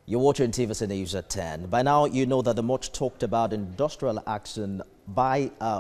You're watching TVC News at 10. By now, you know that the much talked about industrial action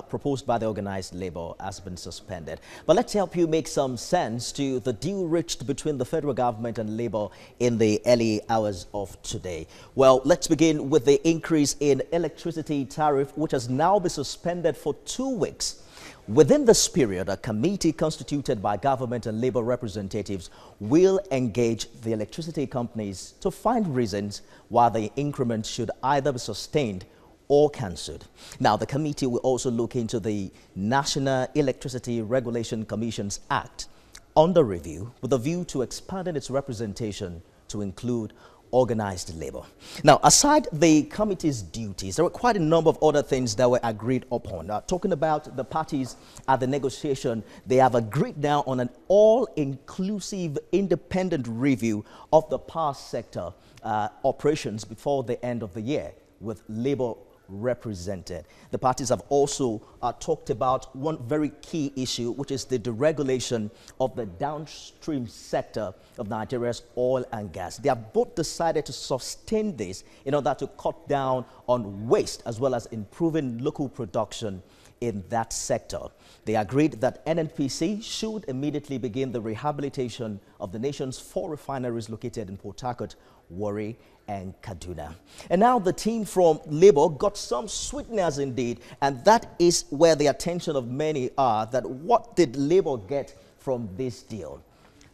proposed by the organized labor has been suspended. But let's help you make some sense to the deal reached between the federal government and labor in the early hours of today. Well, let's begin with the increase in electricity tariff, which has now been suspended for 2 weeks. Within this period, a committee constituted by government and labor representatives will engage the electricity companies to find reasons why the increment should either be sustained or cancelled. Now, the committee will also look into the National Electricity Regulation Commissions Act under review with a view to expanding its representation to include organized labor. Now, aside the committee's duties, there were quite a number of other things that were agreed upon. Talking about the parties at the negotiation, they have agreed now on an all-inclusive independent review of the power sector operations before the end of the year, with labor represented. The parties have also talked about one very key issue, which is the deregulation of the downstream sector of Nigeria's oil and gas. They have both decided to sustain this in order to cut down on waste as well as improving local production in that sector. They agreed that NNPC should immediately begin the rehabilitation of the nation's 4 refineries located in Port Harcourt, Warri, and Kaduna. And now the team from Labour got some sweeteners indeed, and that is where the attention of many are, that what did Labour get from this deal?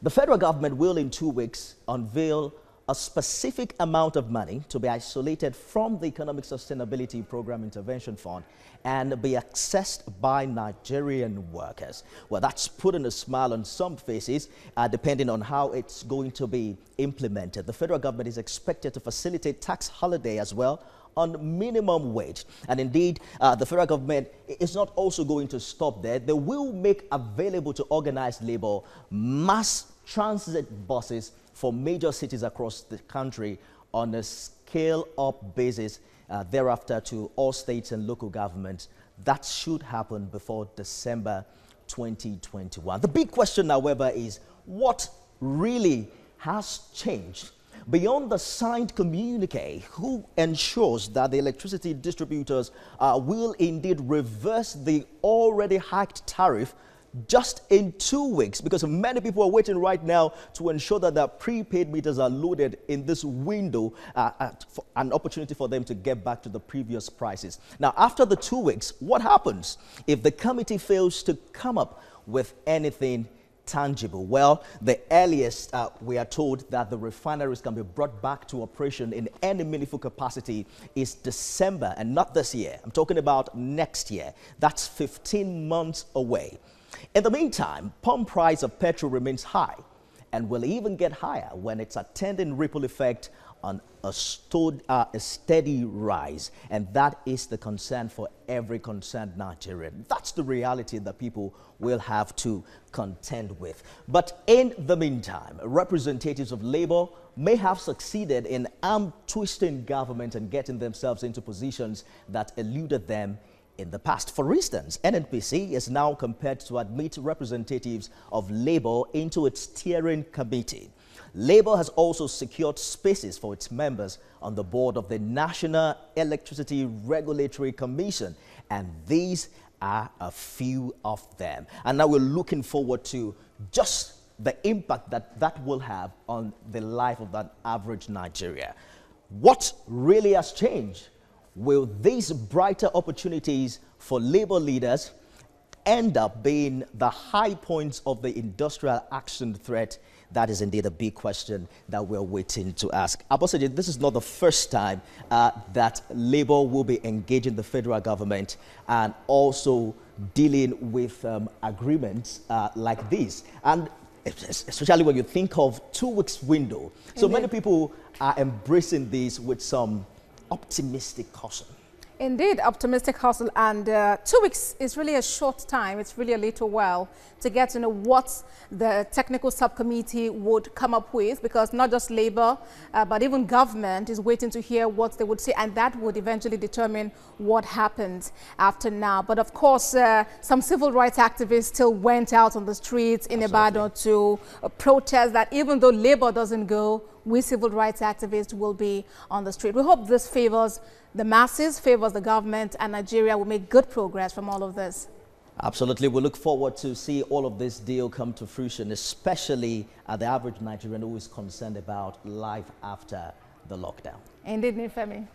The federal government will in 2 weeks unveil a specific amount of money to be isolated from the Economic Sustainability Program Intervention Fund and be accessed by Nigerian workers. Well, that's putting a smile on some faces, depending on how it's going to be implemented. The federal government is expected to facilitate tax holiday as well on minimum wage. And indeed, the federal government is not also going to stop there. They will make available to organized labor mass transit buses for major cities across the country on a scale-up basis thereafter to all states and local governments. That should happen before December 2021. The big question, however, is what really has changed? Beyond the signed communique, who ensures that the electricity distributors will indeed reverse the already hiked tariff just in 2 weeks, because many people are waiting right now to ensure that their prepaid meters are loaded in this window, an opportunity for them to get back to the previous prices. Now, after the 2 weeks, what happens if the committee fails to come up with anything tangible? Well, the earliest we are told that the refineries can be brought back to operation in any meaningful capacity is December, and not this year. I'm talking about next year. That's 15 months away. In the meantime, pump price of petrol remains high and will even get higher when it's attending ripple effect on a steady rise. And that is the concern for every concerned Nigerian. That's the reality that people will have to contend with. But in the meantime, representatives of labor may have succeeded in arm-twisting government and getting themselves into positions that eluded them in the past. For instance, NNPC is now compelled to admit representatives of labor into its steering committee. Labor has also secured spaces for its members on the board of the National Electricity Regulatory Commission, and these are a few of them. And now we're looking forward to just the impact that will have on the life of that average Nigeria. What really has changed? Will these brighter opportunities for labor leaders end up being the high points of the industrial action threat? That is indeed a big question that we're waiting to ask. Abosaje, this is not the first time that labor will be engaging the federal government and also dealing with agreements like this. And especially when you think of 2 weeks window. So many people are embracing this with some optimistic caution. Indeed, optimistic hustle, and 2 weeks is really a short time. It's really a little while to get to know what the technical subcommittee would come up with, because not just labor, but even government is waiting to hear what they would say, and that would eventually determine what happens after now. But of course, some civil rights activists still went out on the streets in Ibadan to protest that even though labor doesn't go, we civil rights activists will be on the street. We hope this favors the masses, favors the government, and Nigeria will make good progress from all of this. Absolutely. We look forward to see all of this deal come to fruition, especially the average Nigerian who is concerned about life after the lockdown. Indeed, Nifemi.